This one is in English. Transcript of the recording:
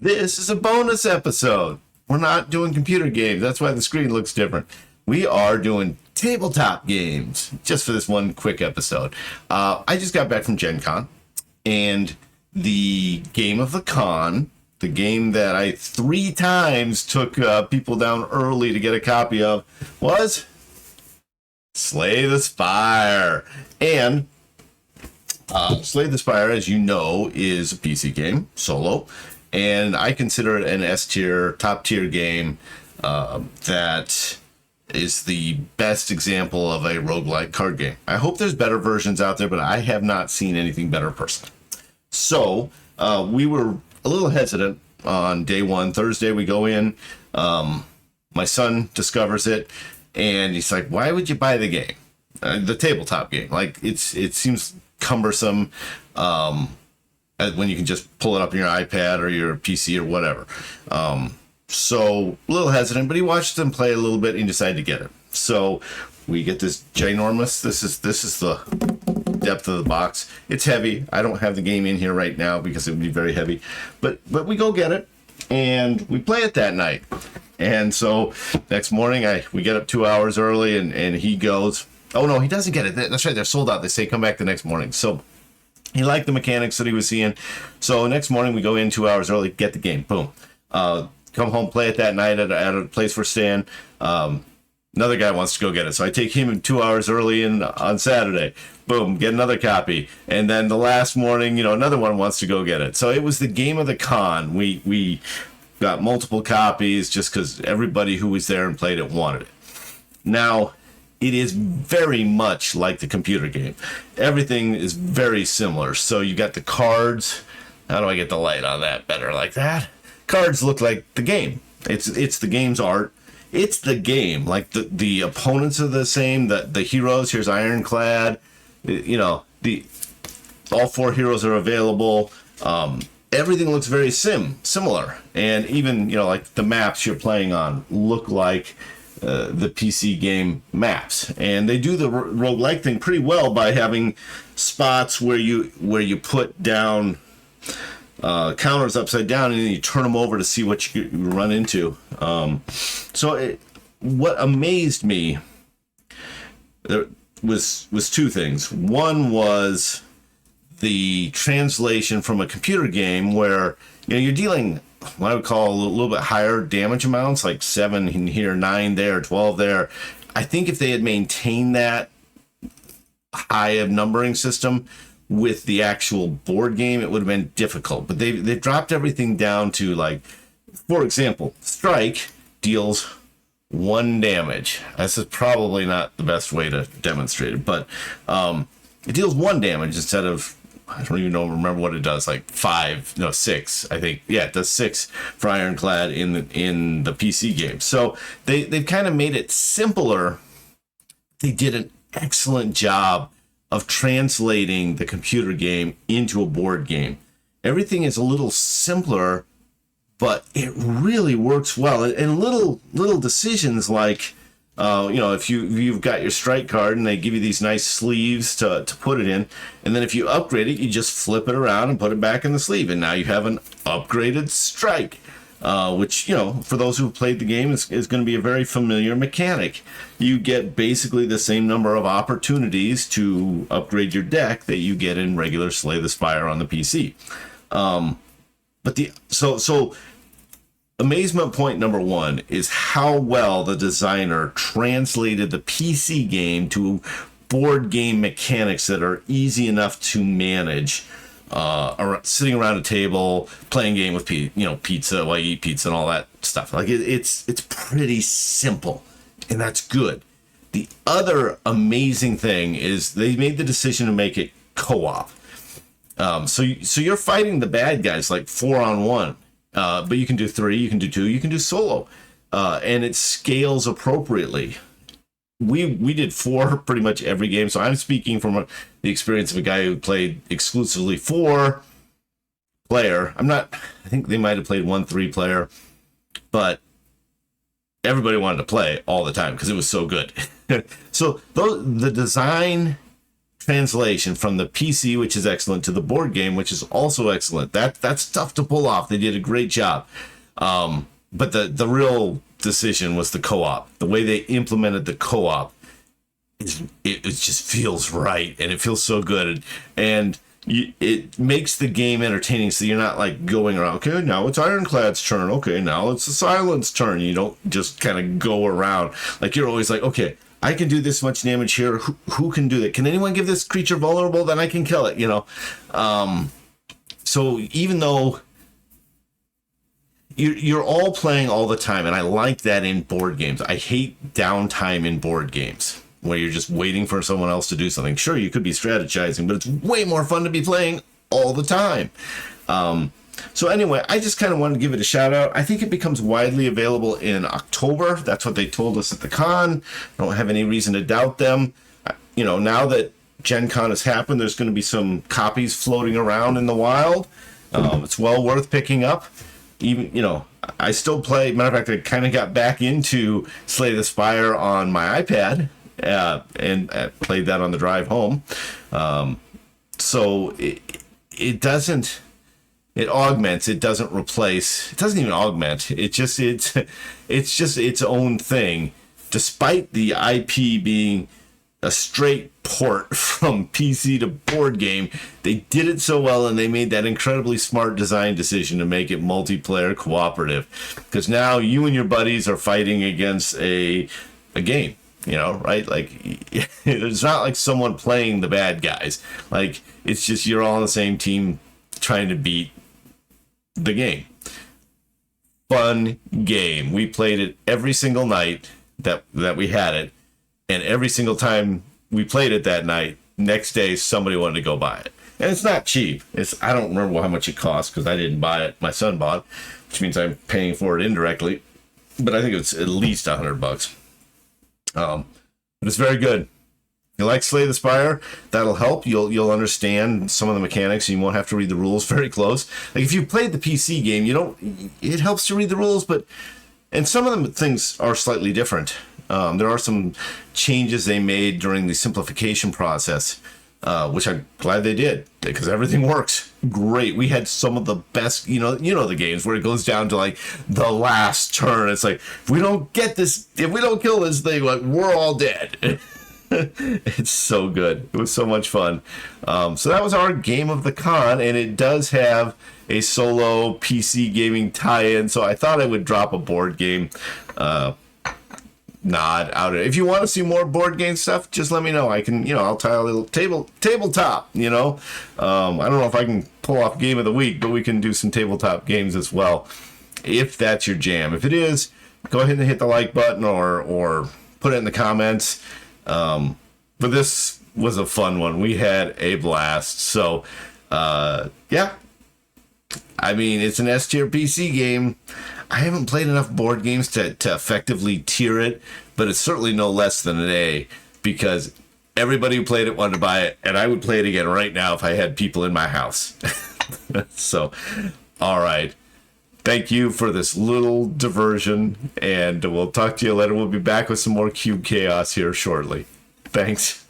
This is a bonus episode. We're not doing computer games. That's why the screen looks different. We are doing tabletop games just for this one quick episode. I just got back from GenCon, and the game of the con, the game that I 3 times took people down early to get a copy of, was Slay the Spire. And Slay the Spire, as you know, is a PC game, solo, and I consider it an S tier, top tier game that is the best example of a roguelike card game. I hope there's better versions out there, but I have not seen anything better personally. So we were a little hesitant on day one. Thursday we go in, my son discovers it, and he's like, why would you buy the game? The tabletop game. Like, it seems cumbersome when you can just pull it up on your iPad or your PC or whatever. So a little hesitant, but he watched them play a little bit and decided to get it. So we get this ginormous, this is the depth of the box. It's heavy. I don't have the game in here right now because it would be very heavy, but we go get it and we play it that night. And so next morning we get up 2 hours early and he goes, oh no, he doesn't get it. That's right. They're sold out. They say come back the next morning. So he liked the mechanics that he was seeing. So next morning we go in 2 hours early, get the game. Boom. Come home, play it that night at a place we're staying. Another guy wants to go get it. So I take him 2 hours early on Saturday. Boom, get another copy. And then the last morning, another one wants to go get it. So it was the game of the con. We got multiple copies just because everybody who was there and played it wanted it. Now, it is very much like the computer game. Everything is very similar. So you got the cards. How do I get the light on that better? Like that? Cards look like the game. It's the game's art. It's the game. Like the opponents are the same. The heroes, here's Ironclad. All 4 heroes are available. Everything looks very similar. And even, like the maps you're playing on look like the PC game maps. And they do the roguelike thing pretty well by having spots where you put down counters upside down and then you turn them over to see what you run into. What amazed me there was 2 things. One was the translation from a computer game where you're dealing what I would call a little bit higher damage amounts, like 7 in here, 9 there, 12 there. I think if they had maintained that high of numbering system with the actual board game, it would have been difficult. But they dropped everything down to, like, for example, strike deals 1 damage. This is probably not the best way to demonstrate it, but it deals 1 damage instead of, I don't even remember what it does, like 6, I think. Yeah, it does 6 for Ironclad in the PC game. So they've kind of made it simpler. They did an excellent job of translating the computer game into a board game. Everything is a little simpler, but it really works well. And little decisions like, if you've got your strike card and they give you these nice sleeves to put it in, and then if you upgrade it, you just flip it around and put it back in the sleeve, and now you have an upgraded strike, which, for those who've played the game, is going to be a very familiar mechanic. You get basically the same number of opportunities to upgrade your deck that you get in regular Slay the Spire on the PC. So amazement point number 1 is how well the designer translated the PC game to board game mechanics that are easy enough to manage. Sitting around a table, playing a game with pizza while you eat pizza and all that stuff. Like it's pretty simple, and that's good. The other amazing thing is they made the decision to make it co-op. So you're fighting the bad guys like 4-on-1. But you can do 3, you can do 2, you can do solo, and it scales appropriately. We did 4 pretty much every game, so I'm speaking from the experience of a guy who played exclusively 4-player. I think they might have played 1 3-player, but everybody wanted to play all the time because it was so good. So the design translation from the PC, which is excellent, to the board game, which is also excellent. That's tough to pull off. They did a great job. But the real decision was the co-op. The way they implemented the co-op, it just feels right, and it feels so good. And it makes the game entertaining, so you're not like going around, okay, now it's Ironclad's turn, okay, now it's the Silent's turn. You don't just kind of go around. Like, you're always like, okay, I can do this much damage here. Who can do that? Can anyone give this creature vulnerable? Then I can kill it, you know? So even though you're all playing all the time, and I like that in board games. I hate downtime in board games, where you're just waiting for someone else to do something. Sure, you could be strategizing, but it's way more fun to be playing all the time. So anyway, I just kind of wanted to give it a shout out. I think it becomes widely available in October. That's what they told us at the con. I don't have any reason to doubt them. You know, now that GenCon has happened, there's going to be some copies floating around in the wild. It's well worth picking up. Even, you know, I still play. Matter of fact, I kind of got back into Slay the Spire on my iPad. And played that on the drive home. So it doesn't, it augments, it doesn't replace, it doesn't even augment. It's just its own thing, despite the IP being a straight port from PC to board game. They did it so well, and they made that incredibly smart design decision to make it multiplayer cooperative, because now you and your buddies are fighting against a game. You know, right? Like, it's not like someone playing the bad guys. Like, it's just you're all on the same team trying to beat the game. Fun game. We played it every single night that we had it. And every single time we played it that night, next day somebody wanted to go buy it. And it's not cheap. I don't remember how much it cost, because I didn't buy it. My son bought it, which means I'm paying for it indirectly. But I think it's at least $100. But it's very good. If you like Slay the Spire, that'll help. You'll understand some of the mechanics, and you won't have to read the rules very close. Like, if you played the PC game, it helps to read the rules, and some of the things are slightly different. There are some changes they made during the simplification process, which I'm glad they did, because everything works great. We had some of the best, you know the games where it goes down to like the last turn. It's like, if we don't kill this thing, like, we're all dead. It's so good. It was so much fun. So that was our game of the con, and it does have a solo PC gaming tie-in. So I thought I would drop a board game nod out. If you want to see more board game stuff, just let me know. I can, I'll tie a little tabletop. I don't know if I can pull off game of the week, but we can do some tabletop games as well, if that's your jam. If it is, go ahead and hit the like button or put it in the comments. But this was a fun one. We had a blast. So, yeah. I mean, it's an S tier PC game. I haven't played enough board games to effectively tier it, but it's certainly no less than an A, because everybody who played it wanted to buy it, and I would play it again right now if I had people in my house. So, all right. Thank you for this little diversion, and we'll talk to you later. We'll be back with some more Cube Chaos here shortly. Thanks.